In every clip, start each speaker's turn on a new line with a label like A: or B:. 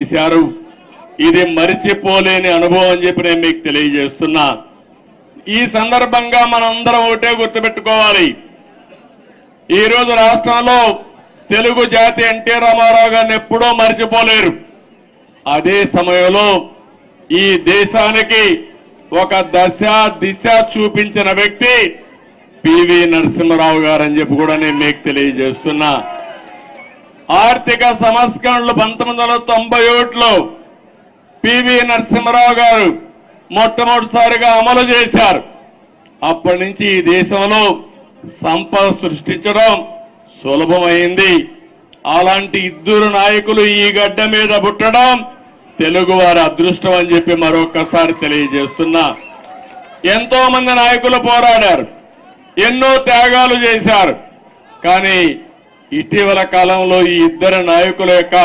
A: చేశారు. ఇది మరిచిపోలేని అనుభవం అని చెప్పి నేను మీకు తెలియజేస్తున్నా. ఈ సందర్భంగా మనందరం ఒకటే గుర్తుపెట్టుకోవాలి. ఈ రోజు రాష్ట్రంలో తెలుగు జాతి ఎన్టీ రామారావు గారిని ఎప్పుడూ మరిచిపోలేరు. అదే సమయంలో ఈ దేశానికి ఒక దిశ చూపించిన వ్యక్తి పివి నరసింహారావు గారు అని చెప్పి కూడా నేను మీకు తెలియజేస్తున్నా. ఆర్థిక సంస్కరణలు 1991లో పివి నరసింహారావు గారు మొట్టమొదటిసారిగా అమలు చేశారు. అప్పటి నుంచి ఈ దేశంలో సంపద సృష్టించడం సులభమైంది. అలాంటి ఇద్దరు నాయకులు ఈ గడ్డ మీద పుట్టడం తెలుగు వారి అదృష్టం అని చెప్పి మరొకసారి తెలియజేస్తున్నా. ఎంతో మంది నాయకులు పోరాడారు, ఎన్నో త్యాగాలు చేశారు. కానీ ఇటీవల కాలంలో ఈ ఇద్దరు నాయకుల యొక్క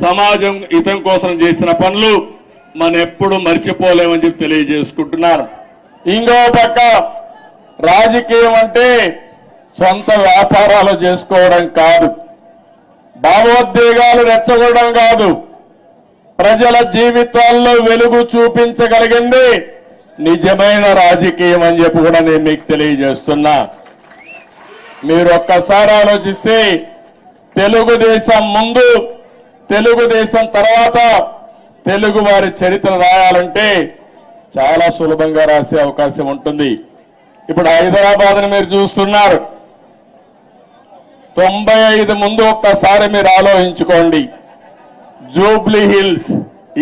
A: సమాజం హితం కోసం చేసిన పనులు మనం ఎప్పుడు మర్చిపోలేమని చెప్పి తెలియజేసుకుంటున్నారు. ఇంకో పక్క రాజకీయం అంటే సొంత వ్యాపారాలు చేసుకోవడం కాదు, భావోద్వేగాలు రెచ్చగొట్టడం కాదు, ప్రజల జీవితాల్లో వెలుగు చూపించగలిగింది నిజమైన రాజకీయం అని చెప్పి కూడా నేను మీకు తెలియజేస్తున్నా. మీరు ఒక్కసారి ఆలోచిస్తే తెలుగుదేశం ముందు, తెలుగుదేశం తర్వాత తెలుగు వారి చరిత్ర రాయాలంటే చాలా సులభంగా రాసే అవకాశం ఉంటుంది. ఇప్పుడు హైదరాబాద్ని మీరు చూస్తున్నారు. 95 ముందు ఒక్కసారి మీరు ఆలోచించుకోండి. జూబ్లీ హిల్స్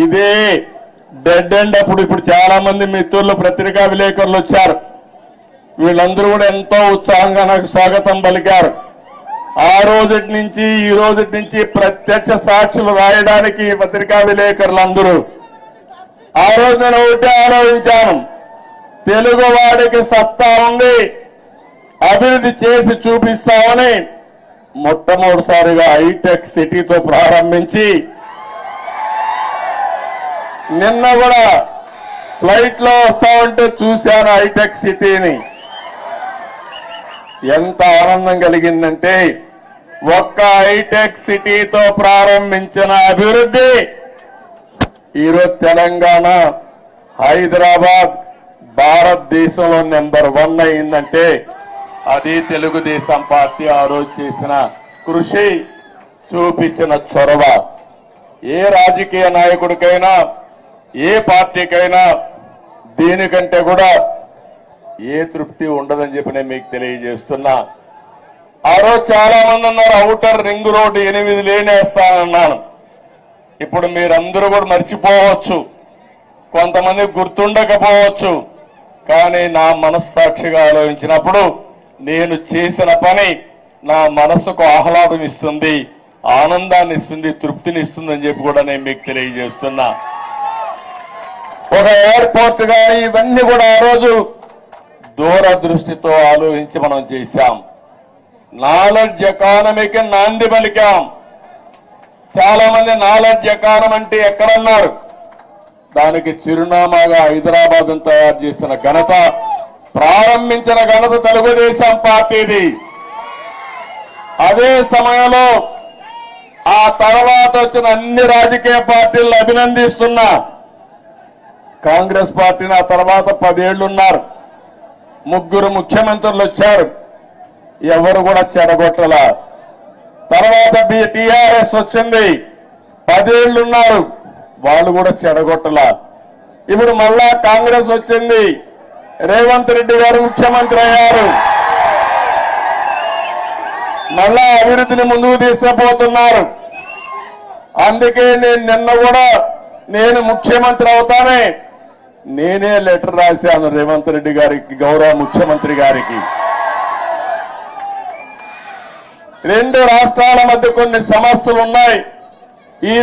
A: ఇదే డెడ్ ఎండ్. ఇప్పుడు చాలా మంది మిత్రులు పత్రికా విలేకరులు వచ్చారు. వీళ్ళందరూ కూడా ఎంతో ఉత్సాహంగా నాకు స్వాగతం పలికారు. ఆ రోజుటి నుంచి ఈ రోజుటి నుంచి ప్రత్యక్ష సాక్షులు రాయడానికి పత్రికా విలేకరులందరూ ఆ రోజు నేను ఒకటే ఆలోచించాను, తెలుగు వాడికి సత్తా ఉంది, అభివృద్ధి చేసి చూపిస్తామని మొట్టమొదటిసారిగా హైటెక్ సిటీతో ప్రారంభించి నిన్న కూడా ఫ్లైట్ లో వస్తా ఉంటే చూశాను హైటెక్ సిటీని. ఎంత ఆనందం కలిగిందంటే ఒక్క హైటెక్ సిటీతో ప్రారంభించిన అభివృద్ధి ఈరోజు తెలంగాణ, హైదరాబాద్ భారతదేశంలో నెంబర్ 1 అయిందంటే అది తెలుగుదేశం పార్టీ ఆ రోజు చేసిన కృషి, చూపించిన చొరవ. ఏ రాజకీయ నాయకుడికైనా, ఏ పార్టీకైనా దీనికంటే కూడా ఏ తృప్తి ఉండదని చెప్పి నేను మీకు తెలియజేస్తున్నా. ఆ రోజు చాలా మంది అన్నారు ఔటర్ రింగ్ రోడ్డు 8 లేన్ వేస్తానన్నాను. ఇప్పుడు మీరందరూ కూడా మర్చిపోవచ్చు, కొంతమంది గుర్తుండకపోవచ్చు. కానీ నా మనస్సాక్షిగా ఆలోచించినప్పుడు నేను చేసిన పని నా మనసుకు ఆహ్లాదం ఇస్తుంది, ఆనందాన్ని ఇస్తుంది, తృప్తిని ఇస్తుంది అని చెప్పి కూడా నేను మీకు తెలియజేస్తున్నా. ఒక ఎయిర్పోర్ట్ కానీ ఇవన్నీ కూడా ఆ రోజు దూరదృష్టితో ఆలోచించి మనం చేశాం. నాలెడ్జ్ ఎకానమీకి నాంది పలికాం. చాలా మంది నాలెడ్జ్ ఎకానమీ అంటే ఎక్కడన్నారు, దానికి చిరునామాగా హైదరాబాద్ తయారు చేసిన ఘనత, ప్రారంభించిన ఘనత తెలుగుదేశం పార్టీది. అదే సమయంలో ఆ తర్వాత వచ్చిన అన్ని రాజకీయ పార్టీలను అభినందిస్తున్నా. కాంగ్రెస్ పార్టీని ఆ తర్వాత 10 ఏళ్లున్నారు, 3 ముఖ్యమంత్రులు వచ్చారు, ఎవరు కూడా చెడగొట్టల. తర్వాత టీఆర్ఎస్ వచ్చింది, 10 ఏళ్లున్నారు, వాళ్ళు కూడా చెడగొట్టల. ఇప్పుడు మళ్ళా కాంగ్రెస్ వచ్చింది, రేవంత్ రెడ్డి గారు ముఖ్యమంత్రి అయ్యారు, మళ్ళా అభివృద్ధిని ముందుకు తీసుకుపోతున్నారు. అందుకే నేను నిన్న కూడా నేను ముఖ్యమంత్రి అవుతానే నేనే లెటర్ రాశాను రేవంత్ రెడ్డి గారికి, గౌరవ ముఖ్యమంత్రి గారికి. 2 రాష్ట్రాల మధ్య కొన్ని సమస్యలు ఉన్నాయి. ఈ